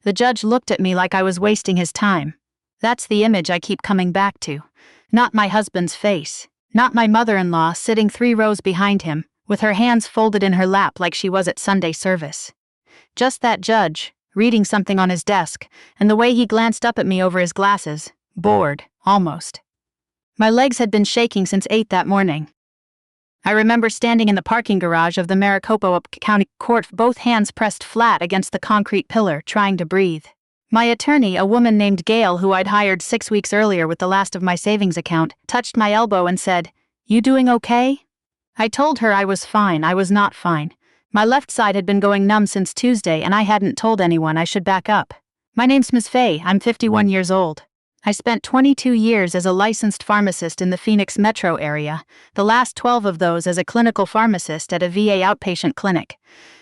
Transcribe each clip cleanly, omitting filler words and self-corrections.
The judge looked at me like I was wasting his time. That's the image I keep coming back to. Not my husband's face. Not my mother-in-law sitting 3 rows behind him, with her hands folded in her lap like she was at Sunday service. Just that judge, reading something on his desk, and the way he glanced up at me over his glasses, bored, almost. My legs had been shaking since 8 that morning. I remember standing in the parking garage of the Maricopa County court, both hands pressed flat against the concrete pillar, trying to breathe. My attorney, a woman named Gail who I'd hired 6 weeks earlier with the last of my savings account, touched my elbow and said, "You doing okay?" I told her I was fine. I was not fine. My left side had been going numb since Tuesday and I hadn't told anyone. I should back up. My name's Ms. Faye. I'm 51 years old. I spent 22 years as a licensed pharmacist in the Phoenix metro area, the last 12 of those as a clinical pharmacist at a VA outpatient clinic,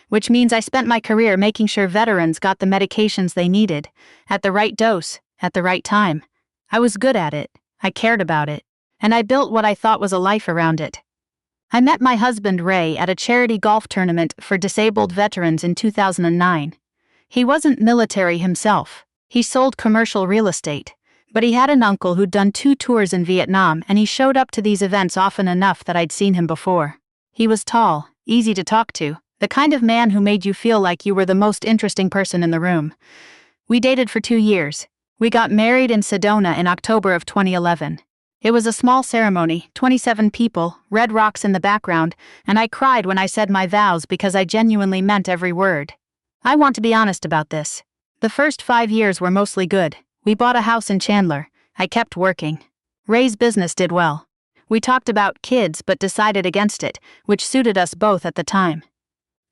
which means I spent my career making sure veterans got the medications they needed, at the right dose, at the right time. I was good at it, I cared about it, and I built what I thought was a life around it. I met my husband Ray at a charity golf tournament for disabled veterans in 2009. He wasn't military himself. He sold commercial real estate. But he had an uncle who'd done 2 tours in Vietnam and he showed up to these events often enough that I'd seen him before. He was tall, easy to talk to, the kind of man who made you feel like you were the most interesting person in the room. We dated for 2 years. We got married in Sedona in October of 2011. It was a small ceremony, 27 people, red rocks in the background, and I cried when I said my vows because I genuinely meant every word. I want to be honest about this. The first 5 years were mostly good. We bought a house in Chandler. I kept working. Ray's business did well. We talked about kids but decided against it, which suited us both at the time.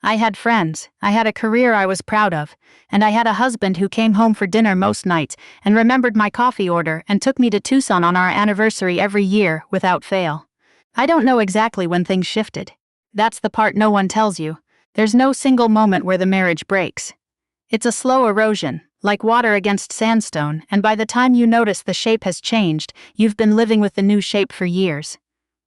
I had friends, I had a career I was proud of, and I had a husband who came home for dinner most nights and remembered my coffee order and took me to Tucson on our anniversary every year without fail. I don't know exactly when things shifted. That's the part no one tells you. There's no single moment where the marriage breaks. It's a slow erosion, like water against sandstone, and by the time you notice the shape has changed, you've been living with the new shape for years.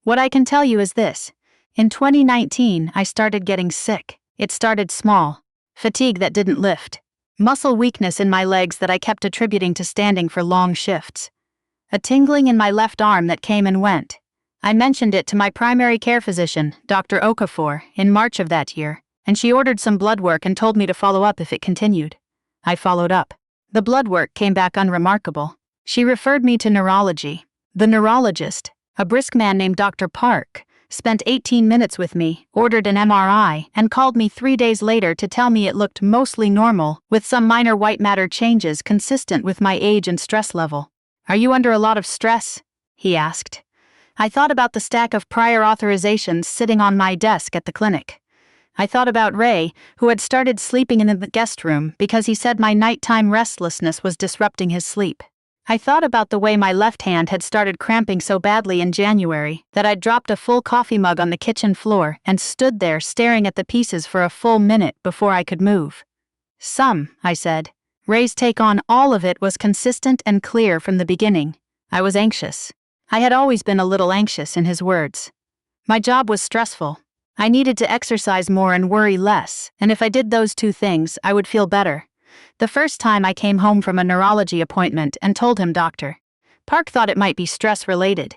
What I can tell you is this. In 2019, I started getting sick. It started small. Fatigue that didn't lift. Muscle weakness in my legs that I kept attributing to standing for long shifts. A tingling in my left arm that came and went. I mentioned it to my primary care physician, Dr. Okafor, in March of that year, and she ordered some blood work and told me to follow up if it continued. I followed up. The blood work came back unremarkable. She referred me to neurology. The neurologist, a brisk man named Dr. Park, spent 18 minutes with me, ordered an MRI, and called me 3 days later to tell me it looked mostly normal, with some minor white matter changes consistent with my age and stress level. "Are you under a lot of stress?" he asked. I thought about the stack of prior authorizations sitting on my desk at the clinic. I thought about Ray, who had started sleeping in the guest room because he said my nighttime restlessness was disrupting his sleep. I thought about the way my left hand had started cramping so badly in January that I'd dropped a full coffee mug on the kitchen floor and stood there staring at the pieces for a full minute before I could move. I said. Ray's take on all of it was consistent and clear from the beginning. I was anxious. I had always been a little anxious, in his words. My job was stressful. I needed to exercise more and worry less, and if I did those 2 things, I would feel better. The first time I came home from a neurology appointment and told him Dr. Park thought it might be stress-related.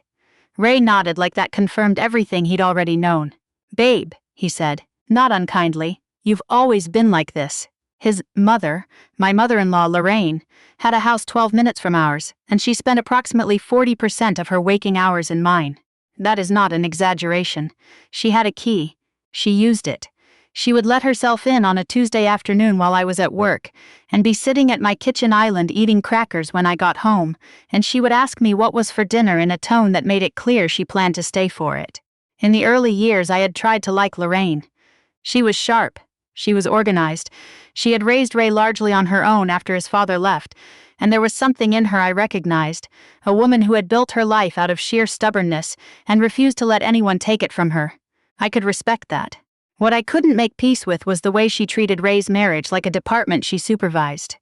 Ray nodded like that confirmed everything he'd already known. "Babe," he said, not unkindly, "you've always been like this." His mother, my mother-in-law Lorraine, had a house 12 minutes from ours, and she spent approximately 40% of her waking hours in mine. That is not an exaggeration. She had a key. She used it. She would let herself in on a Tuesday afternoon while I was at work, and be sitting at my kitchen island eating crackers when I got home, and she would ask me what was for dinner in a tone that made it clear she planned to stay for it. In the early years I had tried to like Lorraine. She was sharp. She was organized. She had raised Ray largely on her own after his father left, and there was something in her I recognized, a woman who had built her life out of sheer stubbornness and refused to let anyone take it from her. I could respect that. What I couldn't make peace with was the way she treated Ray's marriage like a department she supervised.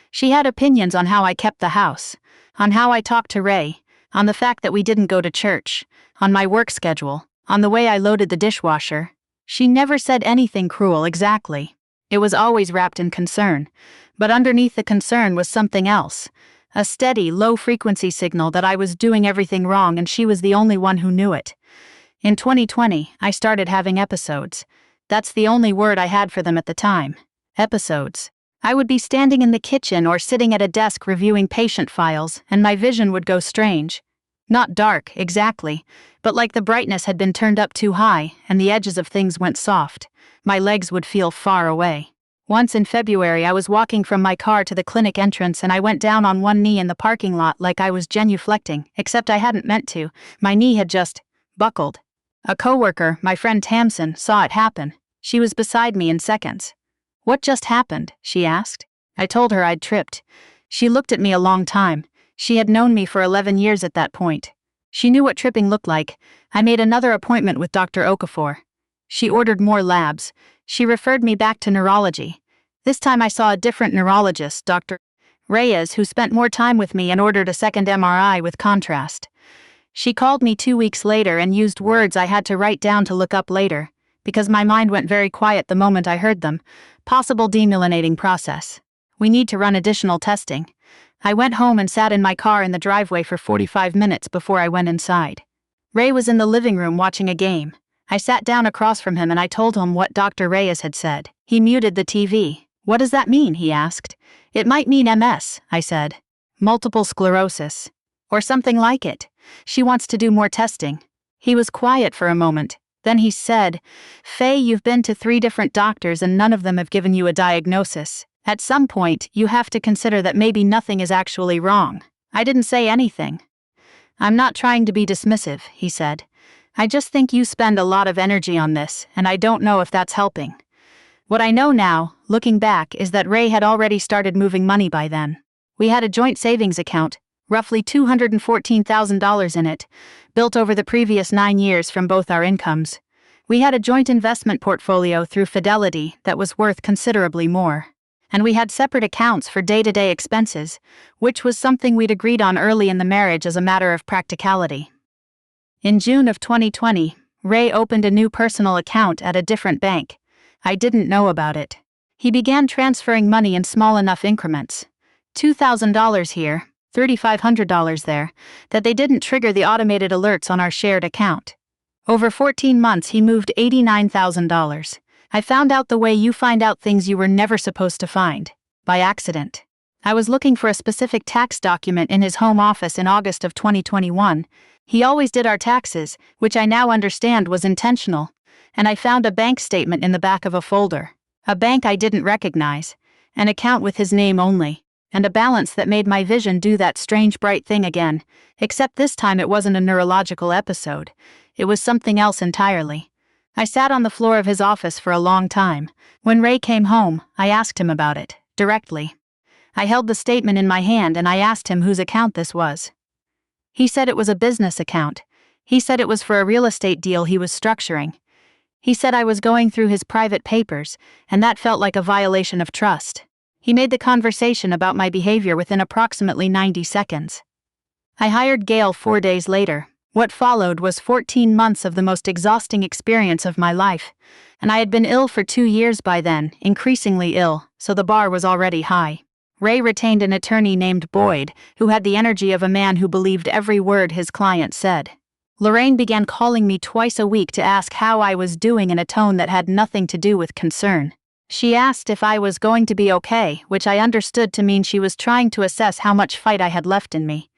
She had opinions on how I kept the house, on how I talked to Ray, on the fact that we didn't go to church, on my work schedule, on the way I loaded the dishwasher. She never said anything cruel exactly. It was always wrapped in concern. But underneath the concern was something else. A steady, low-frequency signal that I was doing everything wrong and she was the only one who knew it. In 2020, I started having episodes. That's the only word I had for them at the time. Episodes. I would be standing in the kitchen or sitting at a desk reviewing patient files, and my vision would go strange. Not dark, exactly, but like the brightness had been turned up too high and the edges of things went soft. My legs would feel far away. Once in February, I was walking from my car to the clinic entrance and I went down on one knee in the parking lot like I was genuflecting, except I hadn't meant to. My knee had just buckled. A coworker, my friend Tamsin, saw it happen. She was beside me in seconds. "What just happened?" she asked. I told her I'd tripped. She looked at me a long time. She had known me for 11 years at that point. She knew what tripping looked like. I made another appointment with Dr. Okafor. She ordered more labs. She referred me back to neurology. This time I saw a different neurologist, Dr. Reyes, who spent more time with me and ordered a second MRI with contrast. She called me 2 weeks later and used words I had to write down to look up later, because my mind went very quiet the moment I heard them. Possible demyelinating process. We need to run additional testing. I went home and sat in my car in the driveway for 45 minutes before I went inside. Ray was in the living room watching a game. I sat down across from him and I told him what Dr. Reyes had said. He muted the TV. "What does that mean?" he asked. "It might mean MS, I said. "Multiple sclerosis. Or something like it. She wants to do more testing." He was quiet for a moment. Then he said, "Faye, you've been to 3 different doctors and none of them have given you a diagnosis. At some point, you have to consider that maybe nothing is actually wrong." I didn't say anything. "I'm not trying to be dismissive," he said. "I just think you spend a lot of energy on this, and I don't know if that's helping." What I know now, looking back, is that Ray had already started moving money by then. We had a joint savings account, roughly $214,000 in it, built over the previous 9 years from both our incomes. We had a joint investment portfolio through Fidelity that was worth considerably more. And we had separate accounts for day-to-day expenses, which was something we'd agreed on early in the marriage as a matter of practicality. In June of 2020, Ray opened a new personal account at a different bank. I didn't know about it. He began transferring money in small enough increments. $2,000 here, $3,500 there, that they didn't trigger the automated alerts on our shared account. Over 14 months, he moved $89,000. I found out the way you find out things you were never supposed to find. By accident. I was looking for a specific tax document in his home office in August of 2021. He always did our taxes, which I now understand was intentional, and I found a bank statement in the back of a folder. A bank I didn't recognize, an account with his name only, and a balance that made my vision do that strange bright thing again, except this time it wasn't a neurological episode. It was something else entirely. I sat on the floor of his office for a long time. When Ray came home, I asked him about it, directly. I held the statement in my hand and I asked him whose account this was. He said it was a business account. He said it was for a real estate deal he was structuring. He said I was going through his private papers, and that felt like a violation of trust. He made the conversation about my behavior within approximately 90 seconds. I hired Gail 4 days later. What followed was 14 months of the most exhausting experience of my life, and I had been ill for 2 years by then, increasingly ill, so the bar was already high. Ray retained an attorney named Boyd, who had the energy of a man who believed every word his client said. Lorraine began calling me twice a week to ask how I was doing in a tone that had nothing to do with concern. She asked if I was going to be okay, which I understood to mean she was trying to assess how much fight I had left in me.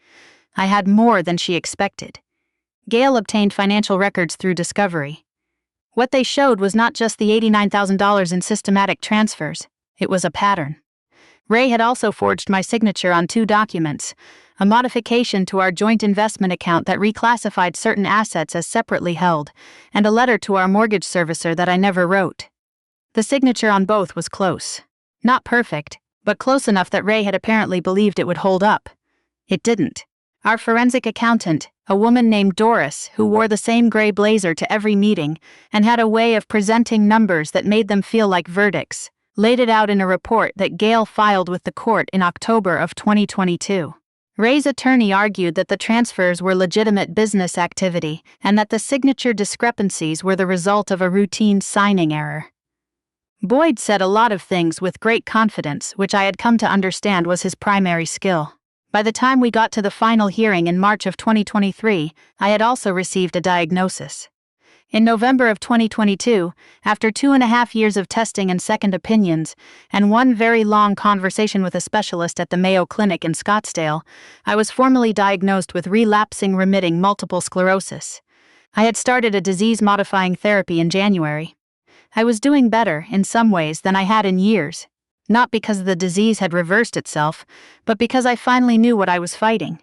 I had more than she expected. Gail obtained financial records through Discovery. What they showed was not just the $89,000 in systematic transfers, it was a pattern. Ray had also forged my signature on 2 documents, a modification to our joint investment account that reclassified certain assets as separately held, and a letter to our mortgage servicer that I never wrote. The signature on both was close. Not perfect, but close enough that Ray had apparently believed it would hold up. It didn't. Our forensic accountant, a woman named Doris, who wore the same gray blazer to every meeting and had a way of presenting numbers that made them feel like verdicts, laid it out in a report that Gail filed with the court in October of 2022. Ray's attorney argued that the transfers were legitimate business activity and that the signature discrepancies were the result of a routine signing error. Boyd said a lot of things with great confidence, which I had come to understand was his primary skill. By the time we got to the final hearing in March of 2023, I had also received a diagnosis. In November of 2022, after 2.5 years of testing and second opinions, and one very long conversation with a specialist at the Mayo Clinic in Scottsdale, I was formally diagnosed with relapsing remitting multiple sclerosis. I had started a disease-modifying therapy in January. I was doing better, in some ways, than I had in years, not because the disease had reversed itself, but because I finally knew what I was fighting.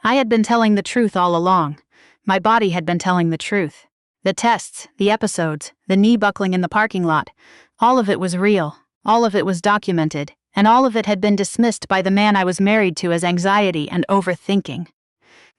I had been telling the truth all along. My body had been telling the truth. The tests, the episodes, the knee buckling in the parking lot, all of it was real, all of it was documented, and all of it had been dismissed by the man I was married to as anxiety and overthinking.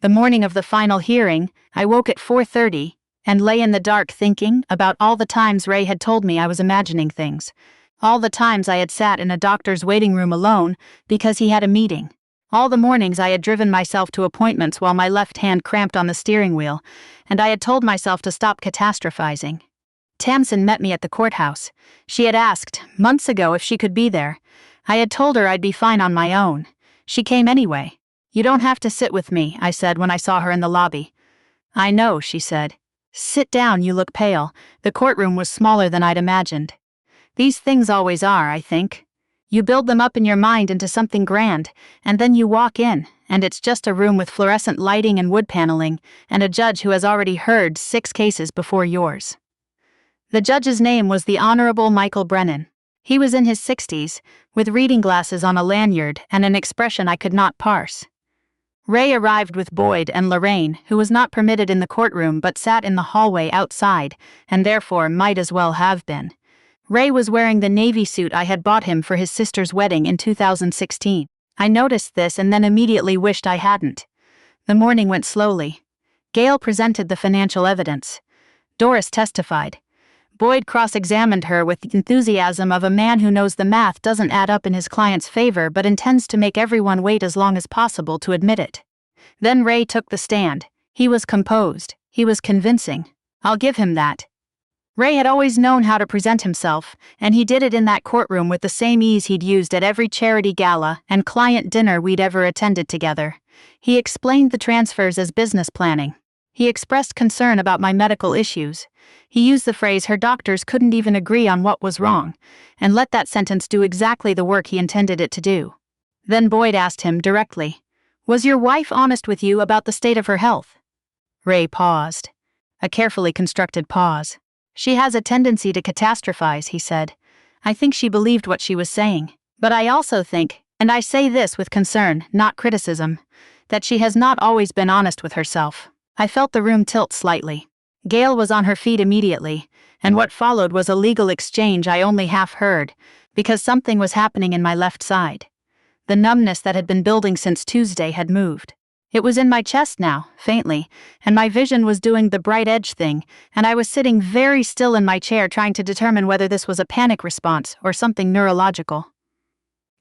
The morning of the final hearing, I woke at 4:30 and lay in the dark thinking about all the times Ray had told me I was imagining things, all the times I had sat in a doctor's waiting room alone because he had a meeting, all the mornings I had driven myself to appointments while my left hand cramped on the steering wheel, and I had told myself to stop catastrophizing. Tamsin met me at the courthouse. She had asked, months ago, if she could be there. I had told her I'd be fine on my own. She came anyway. "You don't have to sit with me," I said when I saw her in the lobby. "I know," she said. "Sit down, you look pale." The courtroom was smaller than I'd imagined. These things always are, I think. You build them up in your mind into something grand, and then you walk in, and it's just a room with fluorescent lighting and wood paneling, and a judge who has already heard 6 cases before yours. The judge's name was the Honorable Michael Brennan. He was in his 60s, with reading glasses on a lanyard and an expression I could not parse. Ray arrived with Boyd and Lorraine, who was not permitted in the courtroom but sat in the hallway outside, and therefore might as well have been. Ray was wearing the navy suit I had bought him for his sister's wedding in 2016. I noticed this and then immediately wished I hadn't. The morning went slowly. Gail presented the financial evidence. Doris testified. Boyd cross-examined her with the enthusiasm of a man who knows the math doesn't add up in his client's favor but intends to make everyone wait as long as possible to admit it. Then Ray took the stand. He was composed. He was convincing. I'll give him that. Ray had always known how to present himself, and he did it in that courtroom with the same ease he'd used at every charity gala and client dinner we'd ever attended together. He explained the transfers as business planning. He expressed concern about my medical issues. He used the phrase her doctors couldn't even agree on what was wrong, and let that sentence do exactly the work he intended it to do. Then Boyd asked him directly, "Was your wife honest with you about the state of her health?" Ray paused. A carefully constructed pause. "She has a tendency to catastrophize," he said. "I think she believed what she was saying. But I also think, and I say this with concern, not criticism, that she has not always been honest with herself." I felt the room tilt slightly. Gail was on her feet immediately, and what followed was a legal exchange I only half heard, because something was happening in my left side. The numbness that had been building since Tuesday had moved. It was in my chest now, faintly, and my vision was doing the bright edge thing, and I was sitting very still in my chair trying to determine whether this was a panic response or something neurological.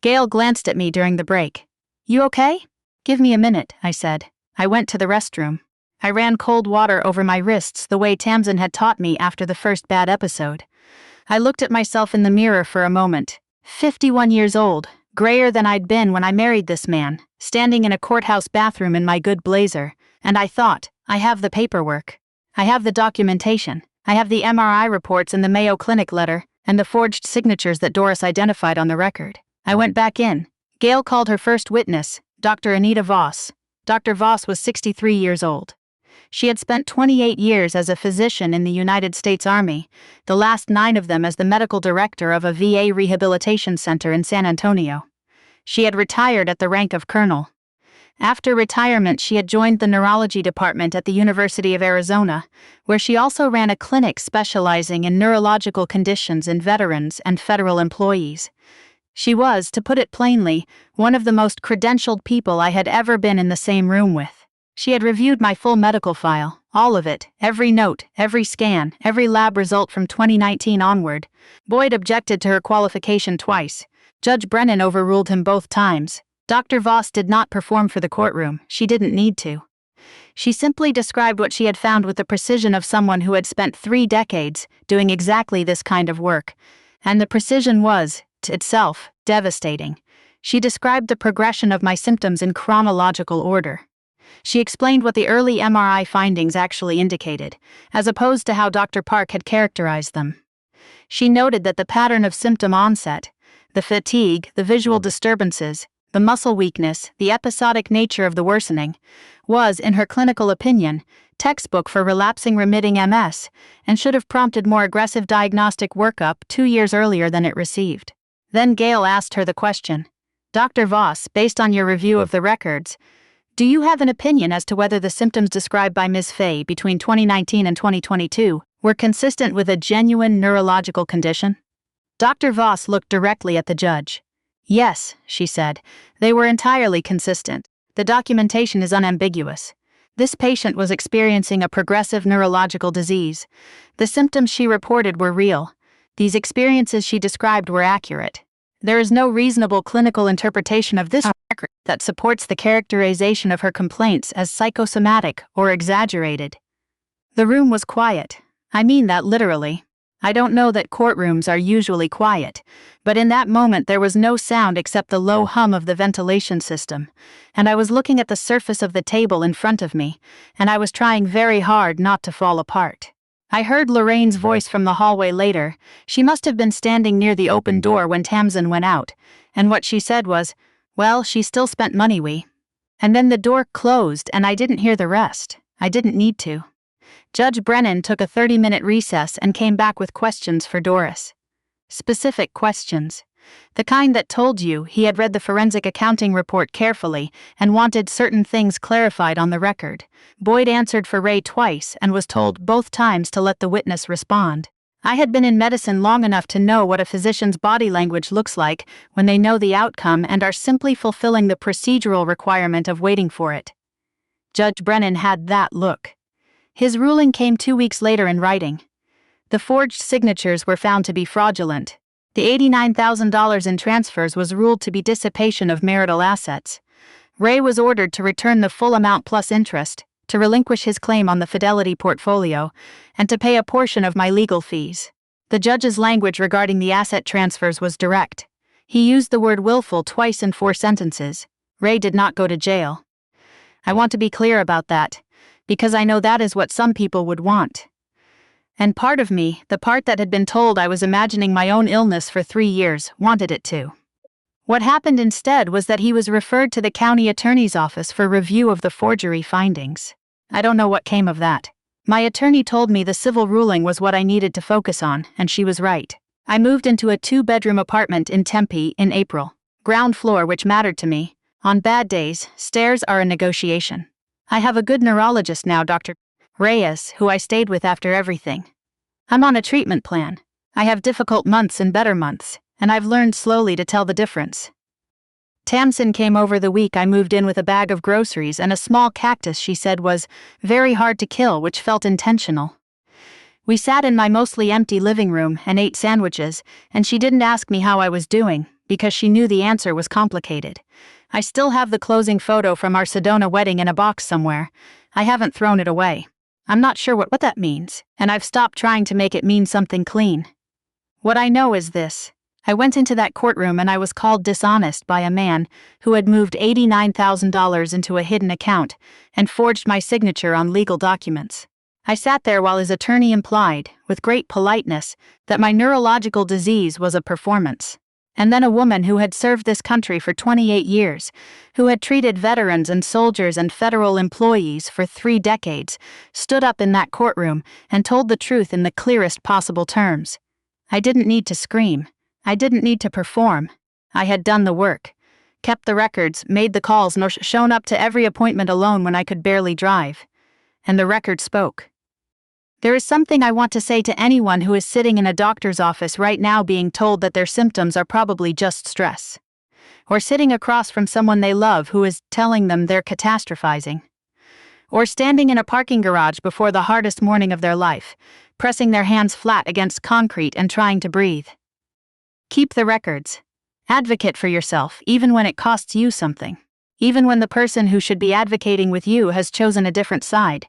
Gail glanced at me during the break. "You okay?" "Give me a minute," I said. I went to the restroom. I ran cold water over my wrists the way Tamsin had taught me after the first bad episode. I looked at myself in the mirror for a moment. 51 years old, grayer than I'd been when I married this man, standing in a courthouse bathroom in my good blazer, and I thought, I have the paperwork. I have the documentation. I have the MRI reports and the Mayo Clinic letter, and the forged signatures that Doris identified on the record. I went back in. Gail called her first witness, Dr. Anita Voss. Dr. Voss was 63 years old. She had spent 28 years as a physician in the United States Army, the last 9 of them as the medical director of a VA rehabilitation center in San Antonio. She had retired at the rank of colonel. After retirement, she had joined the neurology department at the University of Arizona, where she also ran a clinic specializing in neurological conditions in veterans and federal employees. She was, to put it plainly, one of the most credentialed people I had ever been in the same room with. She had reviewed my full medical file, all of it, every note, every scan, every lab result from 2019 onward. Boyd objected to her qualification twice. Judge Brennan overruled him both times. Dr. Voss did not perform for the courtroom. She didn't need to. She simply described what she had found with the precision of someone who had spent 3 decades doing exactly this kind of work. And the precision was, to itself, devastating. She described the progression of my symptoms in chronological order. She explained what the early MRI findings actually indicated, as opposed to how Dr. Park had characterized them. She noted that the pattern of symptom onset, the fatigue, the visual disturbances, the muscle weakness, the episodic nature of the worsening, was, in her clinical opinion, textbook for relapsing remitting MS, and should have prompted more aggressive diagnostic workup 2 years earlier than it received. Then Gail asked her the question, "Dr. Voss, based on your review of the records, do you have an opinion as to whether the symptoms described by Ms. Faye between 2019 and 2022 were consistent with a genuine neurological condition?" Dr. Voss looked directly at the judge. "Yes," she said, "they were entirely consistent. The documentation is unambiguous. This patient was experiencing a progressive neurological disease. The symptoms she reported were real. These experiences she described were accurate. There is no reasonable clinical interpretation of this record that supports the characterization of her complaints as psychosomatic or exaggerated." The room was quiet. I mean that literally. I don't know that courtrooms are usually quiet, but in that moment there was no sound except the low hum of the ventilation system, and I was looking at the surface of the table in front of me, and I was trying very hard not to fall apart. I heard Lorraine's voice from the hallway later. She must have been standing near the open door when Tamsin went out, and what she said was, "Well, she still spent money, And then the door closed and I didn't hear the rest. I didn't need to. Judge Brennan took a 30-minute recess and came back with questions for Doris. Specific questions. The kind that told you he had read the forensic accounting report carefully and wanted certain things clarified on the record. Boyd answered for Ray twice and was told both times to let the witness respond. I had been in medicine long enough to know what a physician's body language looks like when they know the outcome and are simply fulfilling the procedural requirement of waiting for it. Judge Brennan had that look. His ruling came 2 weeks later in writing. The forged signatures were found to be fraudulent. The $89,000 in transfers was ruled to be dissipation of marital assets. Ray was ordered to return the full amount plus interest, to relinquish his claim on the Fidelity portfolio, and to pay a portion of my legal fees. The judge's language regarding the asset transfers was direct. He used the word willful twice in 4 sentences. Ray did not go to jail. I want to be clear about that, because I know that is what some people would want. And part of me, the part that had been told I was imagining my own illness for 3 years, wanted it to. What happened instead was that he was referred to the county attorney's office for review of the forgery findings. I don't know what came of that. My attorney told me the civil ruling was what I needed to focus on, and she was right. I moved into a 2-bedroom apartment in Tempe in April. Ground floor, which mattered to me. On bad days, stairs are a negotiation. I have a good neurologist now, Dr. Reyes, who I stayed with after everything. I'm on a treatment plan. I have difficult months and better months, and I've learned slowly to tell the difference. Tamsin came over the week I moved in with a bag of groceries and a small cactus she said was very hard to kill, which felt intentional. We sat in my mostly empty living room and ate sandwiches, and she didn't ask me how I was doing, because she knew the answer was complicated. I still have the closing photo from our Sedona wedding in a box somewhere. I haven't thrown it away. I'm not sure what that means, and I've stopped trying to make it mean something clean. What I know is this. I went into that courtroom and I was called dishonest by a man who had moved $89,000 into a hidden account and forged my signature on legal documents. I sat there while his attorney implied, with great politeness, that my neurological disease was a performance. And then a woman who had served this country for 28 years, who had treated veterans and soldiers and federal employees for 3 decades, stood up in that courtroom and told the truth in the clearest possible terms. I didn't need to scream. I didn't need to perform. I had done the work, kept the records, made the calls, nor shown up to every appointment alone when I could barely drive. And the record spoke. There is something I want to say to anyone who is sitting in a doctor's office right now being told that their symptoms are probably just stress. Or sitting across from someone they love who is telling them they're catastrophizing. Or standing in a parking garage before the hardest morning of their life, pressing their hands flat against concrete and trying to breathe. Keep the records. Advocate for yourself, even when it costs you something. Even when the person who should be advocating with you has chosen a different side.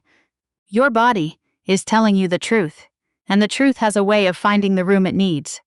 Your body is telling you the truth, and the truth has a way of finding the room it needs.